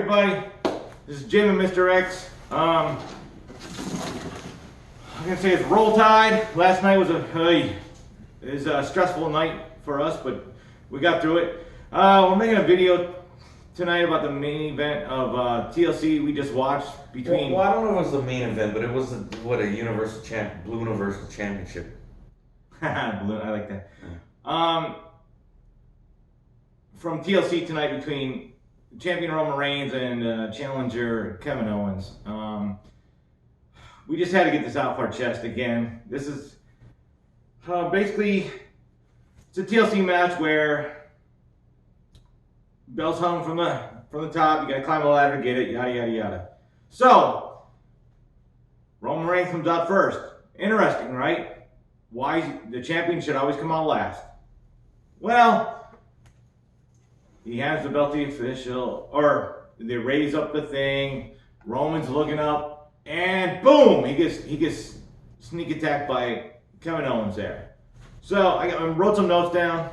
everybody, this is Jim and Mr. X. I'm gonna say it's roll tide. Last night was a stressful night for us, but we got through it. We're making a video tonight about the main event of TLC we just watched between. Well, I don't know if it was the main event, but it was a Blue Universal Championship. Blue, I like that. From TLC tonight between champion Roman Reigns and challenger Kevin Owens. We just had to get this off our chest again. This is basically, it's a TLC match where bells hung from the top. You gotta climb a ladder to get it. Yada yada yada. So Roman Reigns comes out first. Interesting, right? Why the champion should always come out last? Well, he hands the belt to the official, or they raise up the thing. Roman's looking up, and boom! He gets sneak attacked by Kevin Owens there. So I wrote some notes down.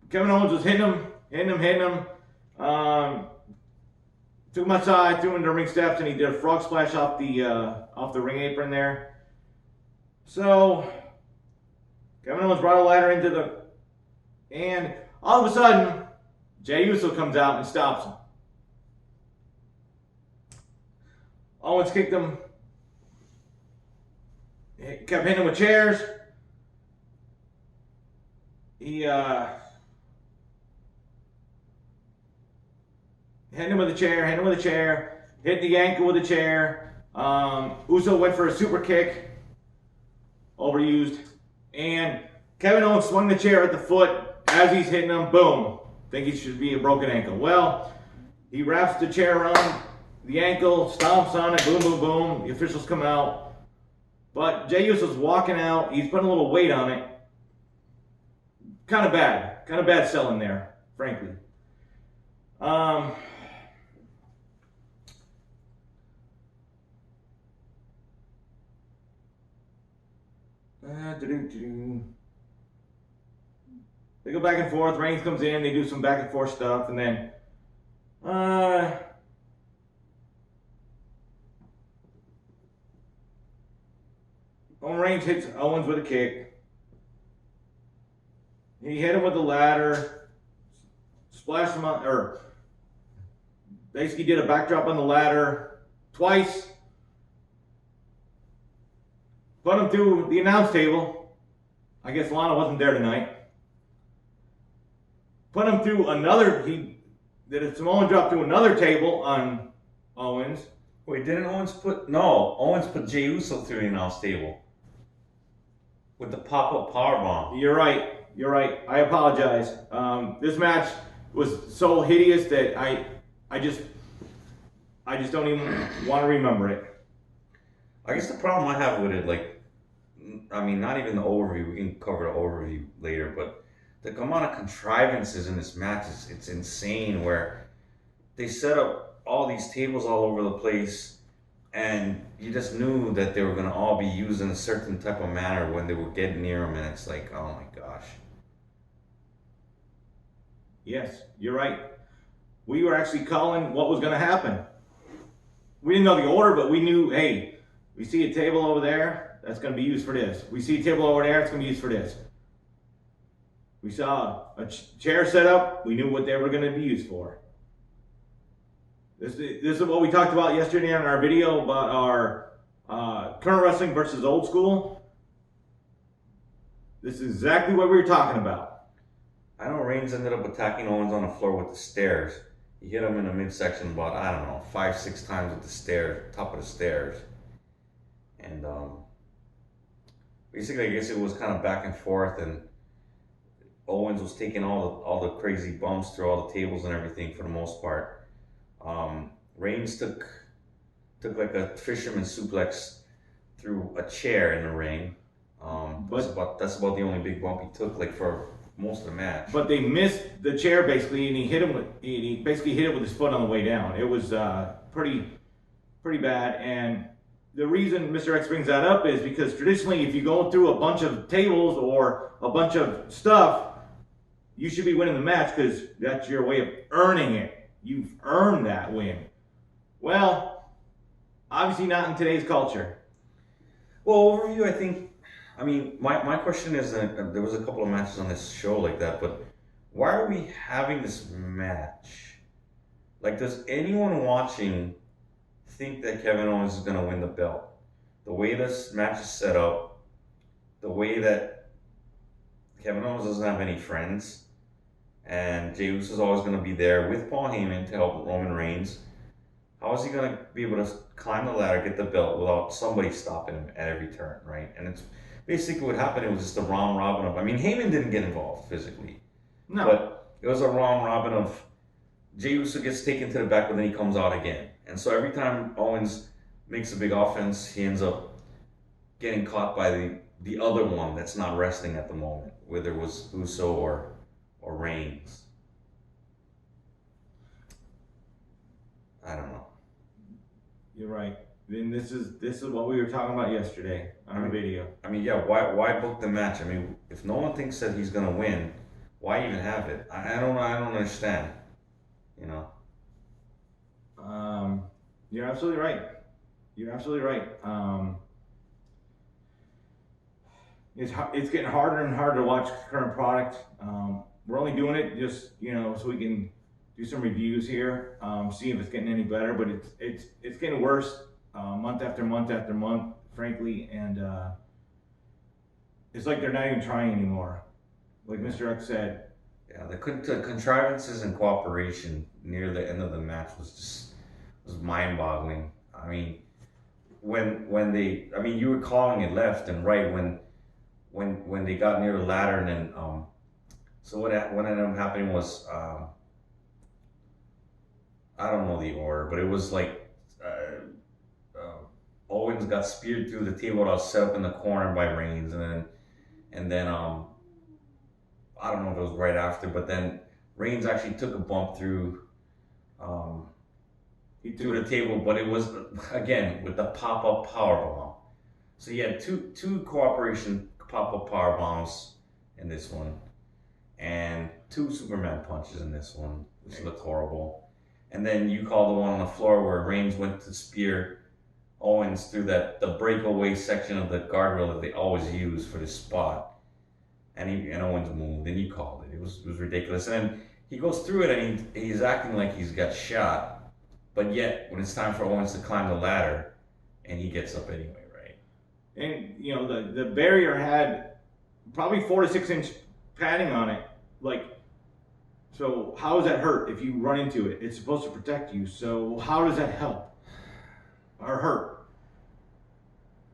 Kevin Owens was hitting him. Took him outside, threw him into ring steps, and he did a frog splash off the ring apron there. So Kevin Owens brought a ladder into and all of a sudden, Jey Uso comes out and stops him. Owens kicked him, kept hitting him with chairs. He hit him with a chair, hit the ankle with a chair. Uso went for a super kick, overused, and Kevin Owens swung the chair at the foot as he's hitting him. Boom! Think he should be a broken ankle. Well, he wraps the chair around the ankle, stomps on it, boom, boom, boom. The officials come out, but Jey Uso's walking out. He's putting a little weight on it. Kind of bad selling there, frankly. They go back and forth. Reigns comes in. They do some back and forth stuff, and then Reigns hits Owens with a kick. He hit him with the ladder, splashed him on, or basically did a backdrop on the ladder twice. Put him through the announce table. I guess Lana wasn't there tonight. Put him through another. He did a Samoan drop through another table on Owens. Wait, didn't Owens put? No, Owens put Jey Uso through the announce table with the pop-up powerbomb. You're right. I apologize. This match was so hideous that I just don't even want to remember it. I guess the problem I have with it, not even the overview. We can cover the overview later, but the amount of contrivances in this match it's insane. Where they set up all these tables all over the place, and you just knew that they were going to all be used in a certain type of manner when they would get near them, and it's like, oh my gosh. Yes, you're right. We were actually calling what was going to happen. We didn't know the order, but we knew, hey, we see a table over there, that's going to be used for this. We see a table over there, it's going to be used for this. We saw a chair set up, we knew what they were going to be used for. This is what we talked about yesterday on our video about our current wrestling versus old school. This is exactly what we were talking about. I know Reigns ended up attacking Owens on the floor with the stairs. He hit him in the midsection about, 5-6 times with the stairs, top of the stairs. And basically, I guess it was kind of back and forth, and Owens was taking all the crazy bumps through all the tables and everything for the most part. Reigns took like a fisherman suplex through a chair in the ring. That's about the only big bump he took, for most of the match. But they missed the chair basically, and he basically hit it with his foot on the way down. It was pretty bad, and the reason Mr. X brings that up is because traditionally, if you go through a bunch of tables or a bunch of stuff, you should be winning the match because that's your way of earning it. You've earned that win. Well, obviously not in today's culture. Well, overview, I mean, my question is there was a couple of matches on this show like that, but why are we having this match? Like, does anyone watching think that Kevin Owens is going to win the belt? The way this match is set up, the way that Kevin Owens doesn't have any friends, and Jey Uso is always going to be there with Paul Heyman to help Roman Reigns. How is he going to be able to climb the ladder, get the belt without somebody stopping him at every turn, right? And it's basically what happened. It was just a round robin of. I mean, Heyman didn't get involved physically, No. but it was a round robin of Jey Uso gets taken to the back, but then he comes out again. And so every time Owens makes a big offense, he ends up getting caught by the other one that's not wrestling at the moment, whether it was Uso or Reigns. I don't know. You're right. Then this is what we were talking about yesterday on the video. I mean, yeah, why book the match? I mean, if no one thinks that he's gonna win, why even have it? I don't understand. You know. You're absolutely right. You're absolutely right. It's getting harder and harder to watch current product. We're only doing it just so we can do some reviews here, see if it's getting any better. But it's getting worse month after month after month, frankly, and it's like they're not even trying anymore. Like Mr. X said. Yeah, the contrivances and cooperation near the end of the match was mind-boggling. I mean, when they, I mean, you were calling it left and right when they got near the ladder, and then so what ended up happening was I don't know the order, but it was like Owens got speared through the table that was set up in the corner by Reigns, and then I don't know if it was right after, but then Reigns actually took a bump through the table, but it was again with the pop-up powerbomb. So you had two cooperation pop-up power bombs in this one, and two Superman punches in this one, which looked horrible. And then you called the one on the floor where Reigns went to spear Owens through the breakaway section of the guardrail that they always use for this spot. And Owens moved, and you called it. It was ridiculous. And then he goes through it, and he's acting like he's got shot, but yet when it's time for Owens to climb the ladder, and he gets up anyway, right? And the barrier had probably 4 to 6 inch padding on it. Like, so how does that hurt if you run into it? It's supposed to protect you. So how does that help or hurt?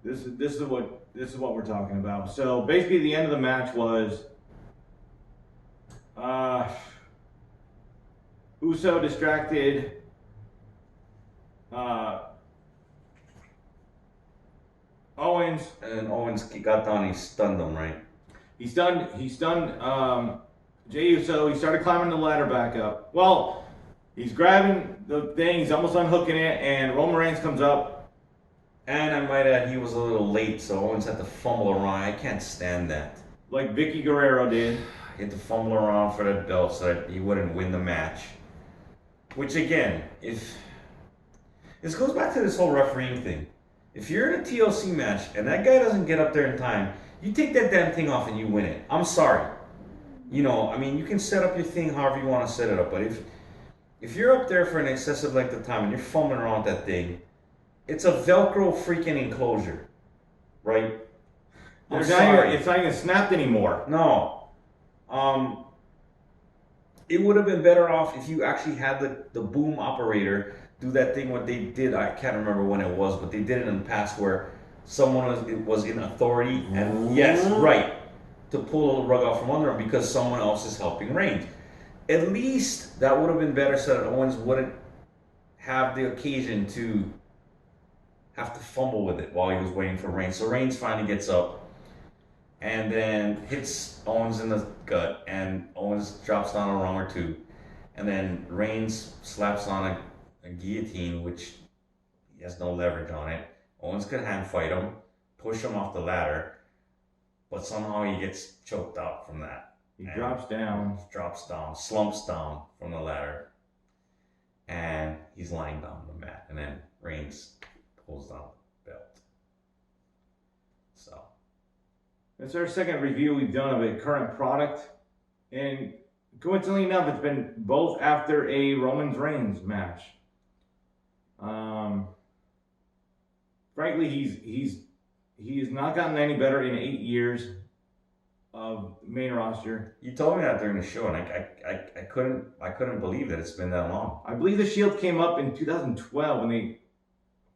This is what we're talking about. So basically, the end of the match was Uso distracted Owens. And Owens got down, he stunned him, right? He stunned Jey Uso. He started climbing the ladder back up. Well, he's grabbing the thing, he's almost unhooking it, and Roman Reigns comes up. And I might add, he was a little late, so Owens had to fumble around. I can't stand that. Like Vicky Guerrero did. He had to fumble around for that belt so that he wouldn't win the match. Which again, if this goes back to this whole refereeing thing. If you're in a TLC match and that guy doesn't get up there in time, you take that damn thing off and you win it. I'm sorry. I mean, you can set up your thing however you want to set it up, but if you're up there for an excessive length of time and you're fumbling around that thing, it's a Velcro freaking enclosure, right? It's not even snapped anymore. No. It would have been better off if you actually had the boom operator do that thing what they did. I can't remember when it was, but they did it in the past where someone was in authority and yes, right, to pull the rug out from under him because someone else is helping Reigns. At least that would have been better so that Owens wouldn't have the occasion to have to fumble with it while he was waiting for Reigns. So Reigns finally gets up and then hits Owens in the gut, and Owens drops down a rung or two. And then Reigns slaps on a guillotine, which he has no leverage on it. Owens could hand fight him, push him off the ladder, but somehow he gets choked out from that. He drops down, slumps down from the ladder, and he's lying down on the mat. And then Reigns pulls down the belt. So that's our second review we've done of a current product, and coincidentally enough, it's been both after a Roman Reigns match. Frankly, he has not gotten any better in 8 years of main roster. you told me that during the show, and I couldn't believe that it's been that long. I believe the Shield came up in 2012 when they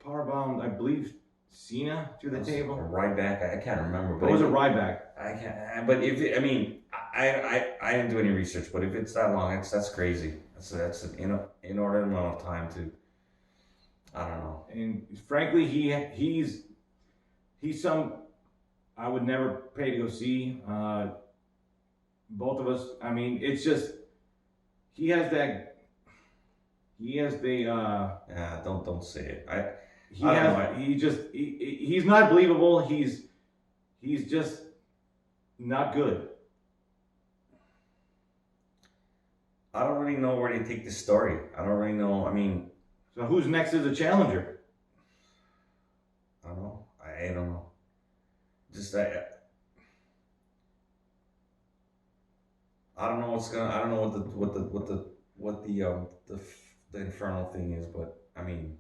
powerbombed, I believe, Cena through the table. A Ryback, I can't remember. But it was a Ryback. I can't. But I didn't do any research. But if it's that long, that's crazy. That's an inordinate amount of time to. I don't know. And frankly, he's some I would never pay to go see. Both of us. I mean, it's just he has the. Yeah, don't say it. He's not believable. He's just not good. I don't really know where they take this story. I don't really know. I mean, so who's next as a challenger? I don't know. I don't know. Just I don't know what's gonna. I don't know what the infernal thing is, but I mean.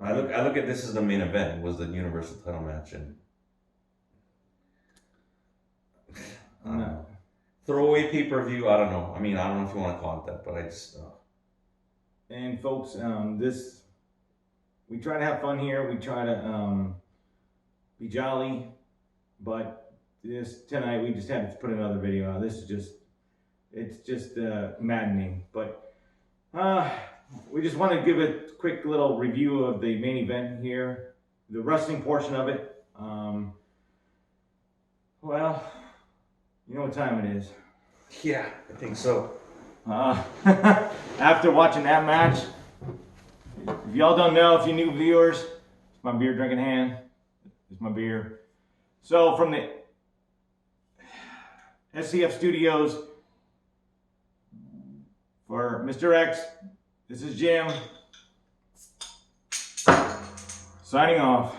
I look at this as the main event. It was the Universal title match, and I don't know. Throwaway pay-per-view. I don't know. I mean, I don't know if you want to call it that, but I just. And folks, we try to have fun here. We try to be jolly, but tonight we just had to put another video out. This is just maddening. But we just want to give a quick little review of the main event here, the wrestling portion of it. Well, you know what time it is. Yeah, I think so. After watching that match, if y'all don't know, if you new viewers, it's my beer drinking hand. It's my beer. So from the SCF Studios, for Mr. X, this is Jim. Signing off.